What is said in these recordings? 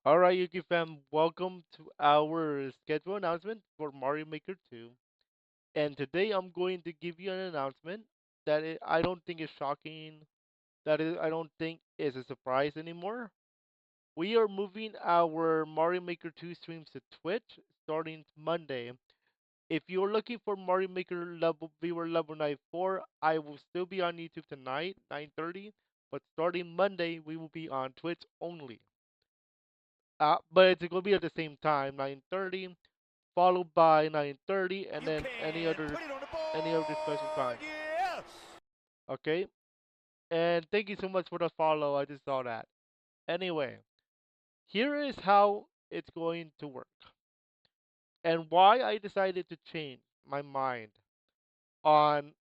All right, Yuki fam, welcome to our schedule announcement for Mario Maker 2. And today I'm going to give you an announcement that I don't think is shocking, I don't think is a surprise anymore. We are moving our Mario Maker 2 streams to Twitch starting Monday. If you're looking for Mario Maker level viewer level 94, I will still be on YouTube tonight, 9:30, but starting Monday we will be on Twitch only. But it's gonna be at the same time, 9:30, followed by 9:30, and You then can put it on the any other special board. time. Yes. Okay. And thank you so much for the follow. I just saw that. Anyway, here is how it's going to work, and why I decided to change my mind on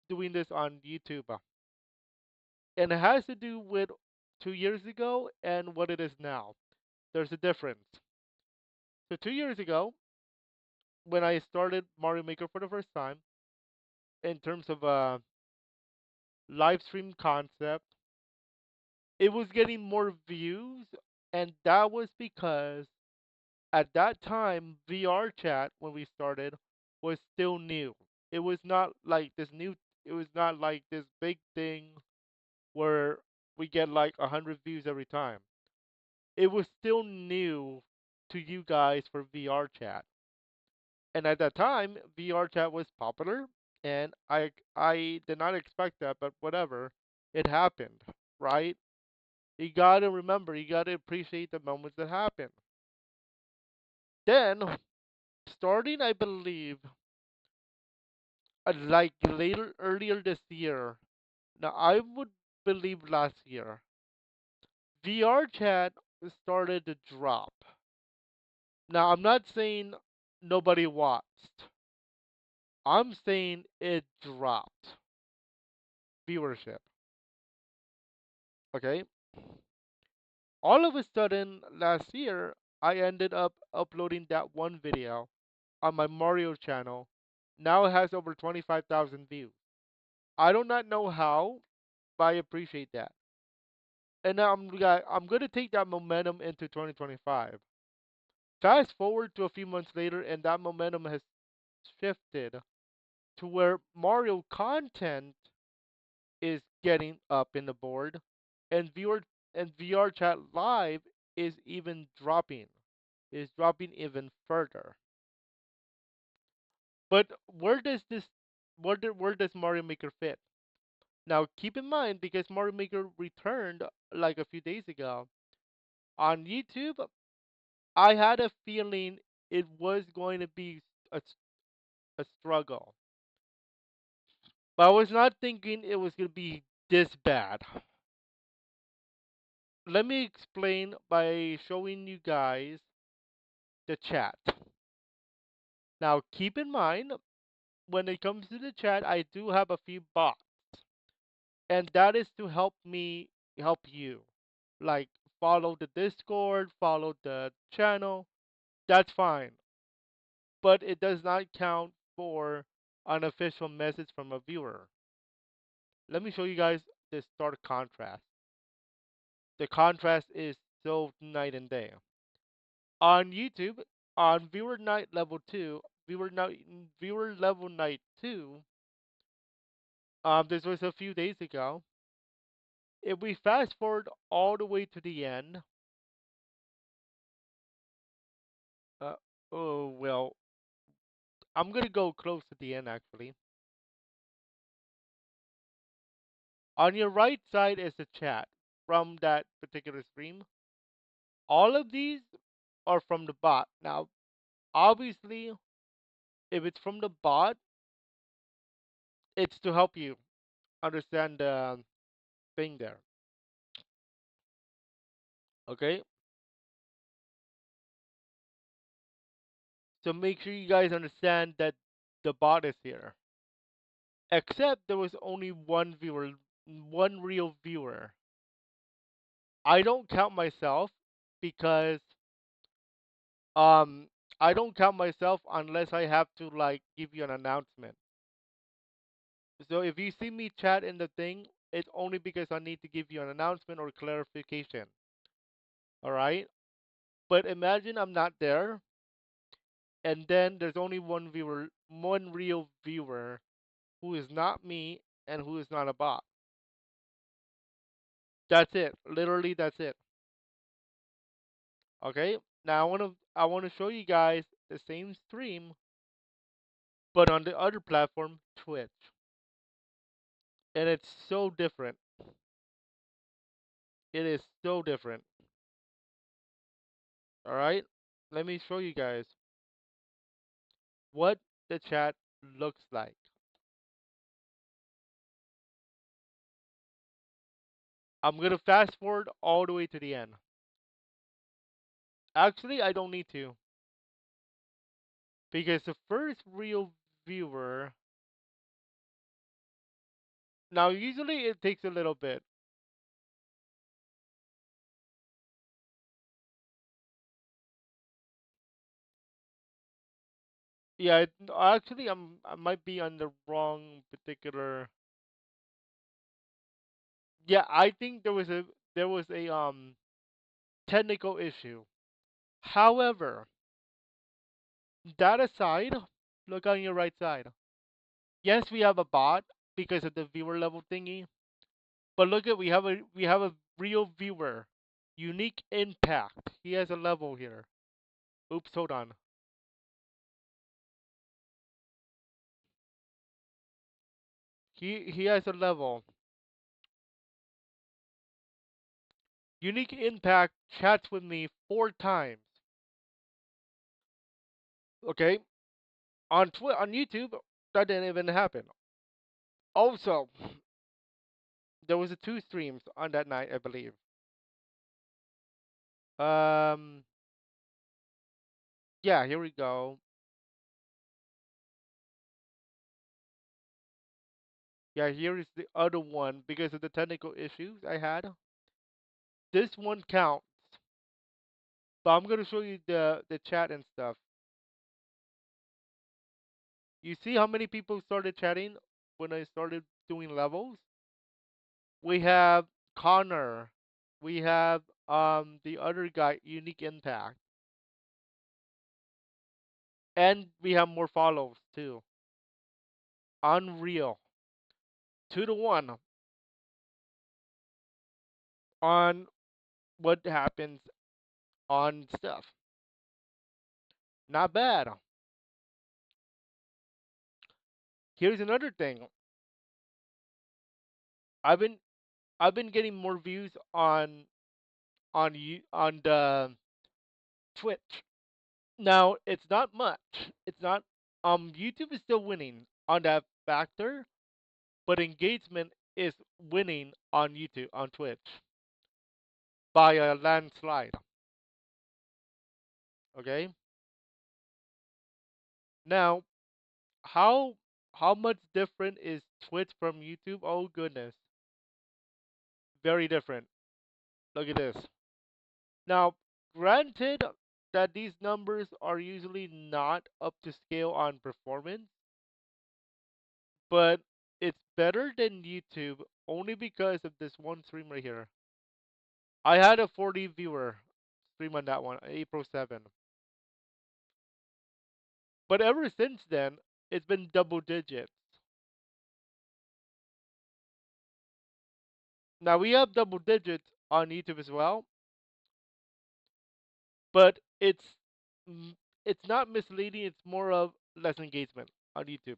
doing this on YouTube. And it has to do with 2 years ago and what it is now. There's a difference. So 2 years ago, when I started Mario Maker for the first time, in terms of live stream concept, it was getting more views, and that was because at that time VR chat when we started was still new. It was not like this new. It was not like this big thing where we get like 100 views every time. It was still new to you guys for VR chat, and at that time VR chat was popular, and I did not expect that, but whatever, it happened, right? You gotta remember, you gotta appreciate the moments that happen. Then, starting, I believe, like later, earlier this year. Now, I would believe last year, VR chat started to drop. Now, I'm not saying nobody watched. I'm saying it dropped viewership. Okay. All of a sudden, last year, I ended up uploading that one video on my Mario channel. Now it has over 25,000 views. I do not know how, but I appreciate that. And now I'm gonna take that momentum into 2025. Fast forward to a few months later, and that momentum has shifted to where Mario content is getting up in the board, and VR chat live is even dropping, is dropping even further. But where does Mario Maker fit? Now, keep in mind, because Mario Maker returned like a few days ago on YouTube, I had a feeling it was going to be a struggle. But I was not thinking it was going to be this bad. Let me explain by showing you guys the chat. Now, keep in mind, when it comes to the chat, I do have a few bots, and that is to help me help you. Like, follow the Discord, follow the channel, that's fine. But it does not count for an official message from a viewer. Let me show you guys the stark contrast. The contrast is so night and day. On YouTube, on viewer night level 2, viewer level night 2, this was a few days ago. If we fast forward all the way to the end, uh, oh well, I'm gonna go close to the end actually. On your right side is the chat from that particular stream. All of these are from the bot. Now, obviously, if it's from the bot, it's to help you understand the thing there. Okay? So make sure you guys understand that the bot is here. Except there was only one viewer, one real viewer. I don't count myself because um I don't count myself unless I have to like give you an announcement. So if you see me chat in the thing, it's only because I need to give you an announcement or clarification. All right? But imagine I'm not there, and then there's only one viewer, one real viewer, who is not me and who is not a bot. That's it. Literally, that's it. Okay. Now I want to show you guys the same stream, but on the other platform, Twitch, and it's so different. It is so different. All right. Let me show you guys what the chat looks like. I'm gonna fast forward all the way to the end. Actually, I don't need to because the first real viewer. Now, usually it takes a little bit. Yeah, actually, I might be on the wrong particular. Yeah, I think there was a technical issue. However, that aside, look on your right side. Yes, we have a bot because of the viewer level thingy, but look at we have a real viewer, unique impact. He has a level here. Oops, hold on. He has a level. Unique impact chats with me 4 times. Okay, on YouTube, that didn't even happen. Also, there was a two streams on that night, I believe. Um, yeah, here we go. Yeah, here is the other one because of the technical issues I had. This one counts, but I'm gonna show you the chat and stuff. You see how many people started chatting when I started doing levels? We have Connor. We have the other guy, Unique Impact, and we have more follows too. Unreal. 2 to 1 on what happens on stuff. Not bad. Here's another thing. I've been I've been getting more views on the Twitch. Now it's not much. It's not YouTube is still winning on that factor, but engagement is winning on YouTube on Twitch by a landslide. Okay? Now, how how much different is Twitch from YouTube? Oh goodness. Very different. Look at this. Now, granted that these numbers are usually not up to scale on performance, but it's better than YouTube only because of this one stream right here. I had a 40 viewer stream on that one, April 7th. But ever since then, it's been double digits. Now we have double digits on YouTube as well, but mm, it's not misleading, it's more of less engagement on YouTube.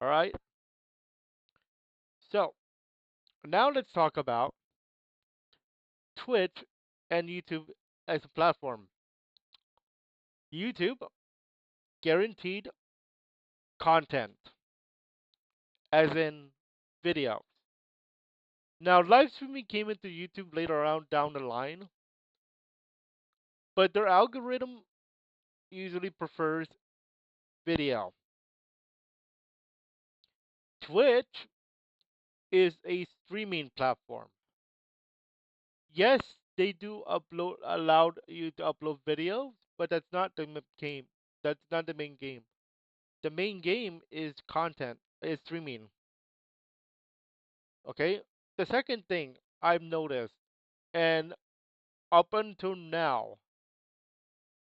All right? So, now let's talk about Twitch and YouTube as a platform. YouTube guaranteed content, as in video. Now, live streaming came into YouTube later on down the line, but their algorithm usually prefers video. Twitch is a streaming platform. Yes, they do upload allowed you to upload videos, but that's not the game. That's not the main game. The main game is content, is streaming. Okay. The second thing I've noticed, And up until now,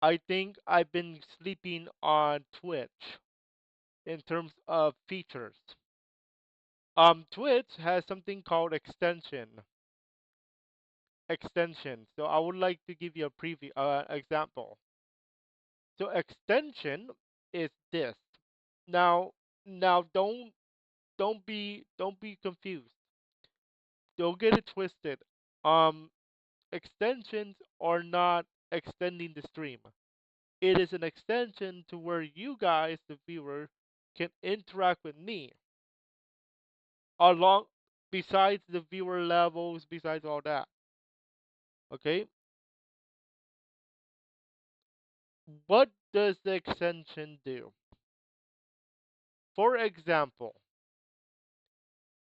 I think I've been sleeping on Twitch in terms of features. Twitch has something called extension. So I would like to give you a preview example. So extension is this. Now now don't be confused. Don't get it twisted. Um Extensions are not extending the stream. It is an extension to where you guys, the viewer, can interact with me along besides the viewer levels, besides all that. Okay? What does the extension do? For example,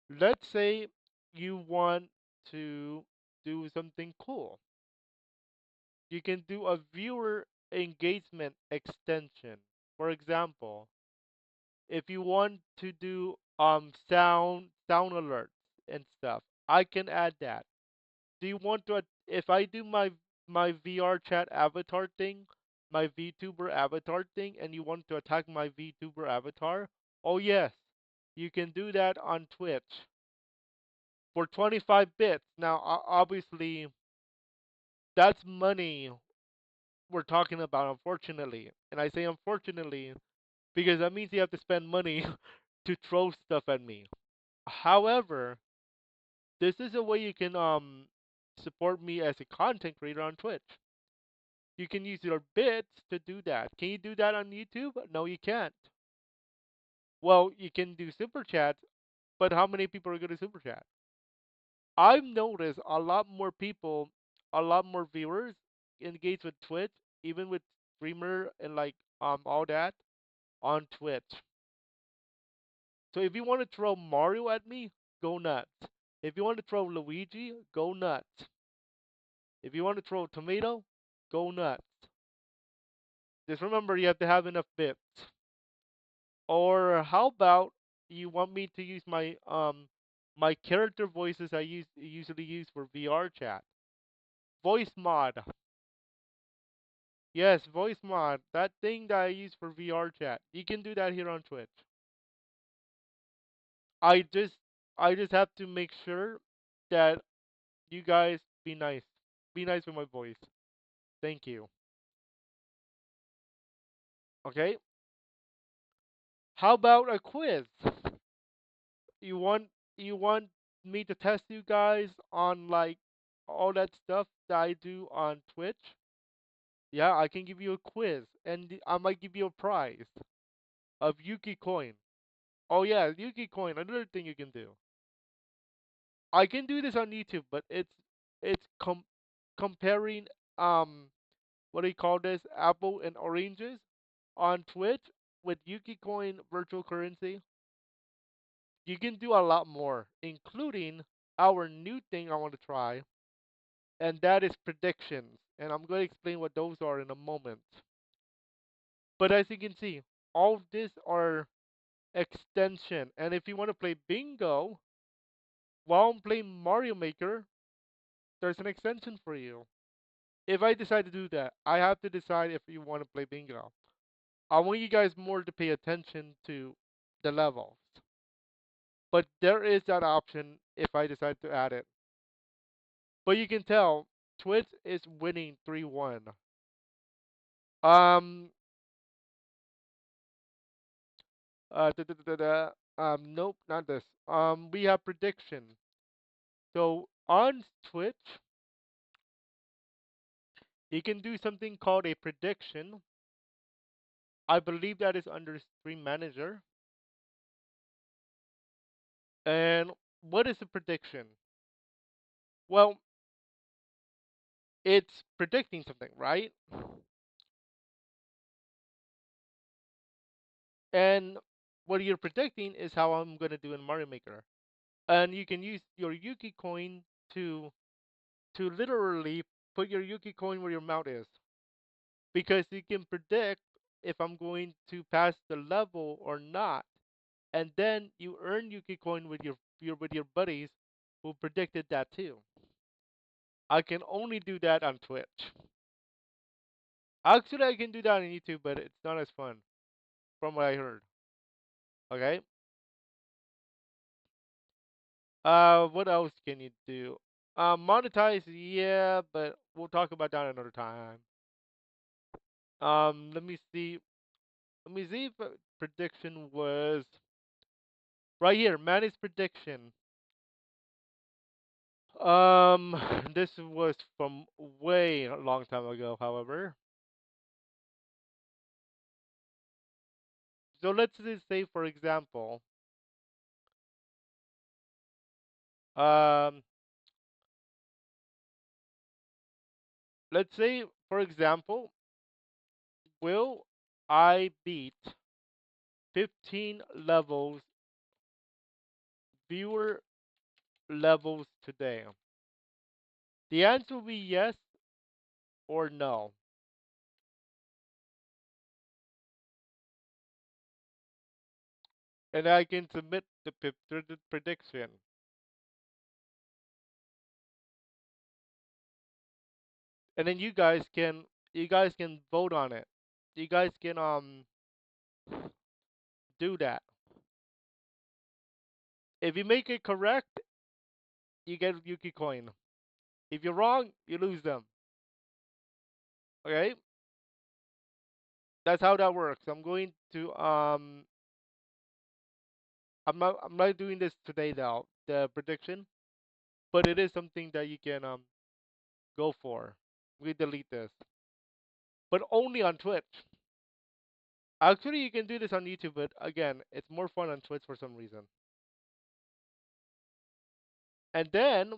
let's say you want to do something cool. You can do a viewer engagement extension. For example, if you want to do sound alerts and stuff, I can add that. Do you want to if I do my VR chat avatar thing, my VTuber avatar thing, and you want to attack my VTuber avatar? Oh yes, you can do that on Twitch for 25 bits. Now obviously that's money we're talking about, unfortunately. And I say unfortunately because that means you have to spend money to throw stuff at me. However, this is a way you can support me as a content creator on Twitch. You can use your bits to do that. Can you do that on YouTube? No, you can't. Well, you can do super chats, but how many people are going to super chat? I've noticed a lot more people, a lot more viewers engage with Twitch, even with streamer and like all that on Twitch. So if you want to throw Mario at me, go nuts. If you want to throw Luigi, go nuts. If you want to throw Tomato, go nuts. Just remember you have to have enough bits. Or how about you want me to use my character voices I usually use for VR chat? Voice mod. Yes, voice mod. That thing that I use for VR chat. You can do that here on Twitch. I just I just have to make sure that you guys be nice. Be nice with my voice. Thank you. Okay? How about a quiz? You want you want me to test you guys on like all that stuff that I do on Twitch? Yeah, I can give you a quiz and I might give you a prize of Yuki coin. Oh yeah, Yuki coin, another thing you can do. I can do this on YouTube, but it's comparing what do you call this? Apple and oranges on Twitch with Yuki coin virtual currency. You can do a lot more, including our new thing I want to try, and that is predictions. And I'm going to explain what those are in a moment. But as you can see, all of these are extension. And if you want to play bingo while I'm playing Mario Maker, there's an extension for you. If I decide to do that, I have to decide if you want to play bingo. I want you guys more to pay attention to the levels. But there is that option if I decide to add it. But you can tell Twitch is winning 3-1. Um nope, not this. We have prediction. So on Twitch, you can do something called a prediction. I believe that is under Stream Manager. And what is a prediction? Well, it's predicting something, right? And what you're predicting is how I'm gonna do in Mario Maker. And you can use your Yuki coin to literally put your Yuki coin where your mouth is. Because you can predict if I'm going to pass the level or not. And then you earn Yuki coin with your with your buddies who predicted that too. I can only do that on Twitch. Actually, I can do that on YouTube, but it's not as fun, from what I heard. Okay. What else can you do? Monetize, yeah, but we'll talk about that another time. Let me see. Let me see if prediction was right here. Manny's prediction. Um, this was from way a long time ago. However, so let's just say, for example, um, let's say, for example, will I beat 15 levels, viewer levels today? The answer will be yes or no. And I can submit the prediction, and then you guys can vote on it. You guys can do that. If you make it correct, you get Yuki coin. If you're wrong, you lose them. Okay, that's how that works. I'm not doing this today though, the prediction, but it is something that you can go for. We delete this, but only on Twitch. Actually, you can do this on YouTube, but again, it's more fun on Twitch for some reason. And then,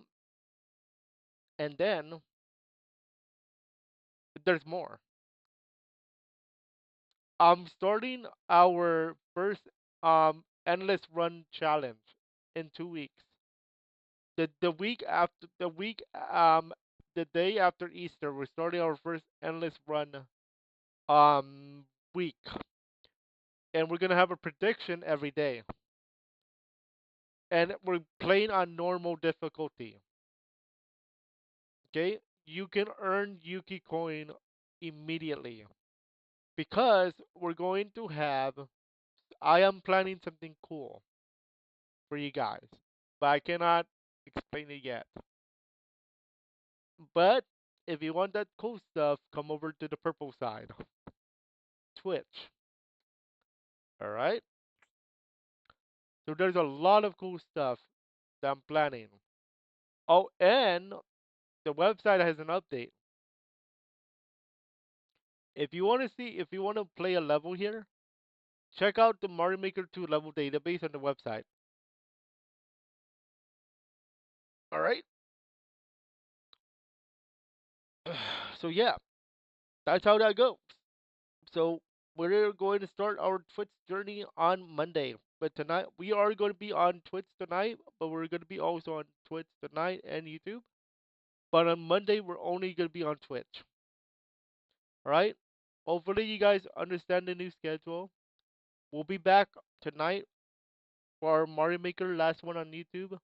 and then there's more. I'm starting our first endless run challenge in 2 weeks. The day after Easter, we're starting our first endless run um week, and we're gonna have a prediction every day, and we're playing on normal difficulty. Okay, you can earn Yuki coin immediately because we're going to have. I am planning something cool for you guys, but I cannot explain it yet. But if you want that cool stuff, come over to the purple side, Twitch. All right. So there's a lot of cool stuff that I'm planning. Oh, and the website has an update. If you want to play a level here, check out the Mario Maker 2 level database on the website. All right. So yeah, that's how that goes. So we're going to start our Twitch journey on Monday. But tonight we are going to be on Twitch tonight, but we're going to be also on Twitch tonight and YouTube. But on Monday we're only going to be on Twitch. All right. Hopefully you guys understand the new schedule. We'll be back tonight for our Mario Maker last one on YouTube,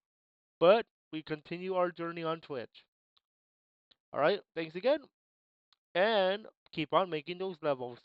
but we continue our journey on Twitch. All right. Thanks again, and keep on making those levels.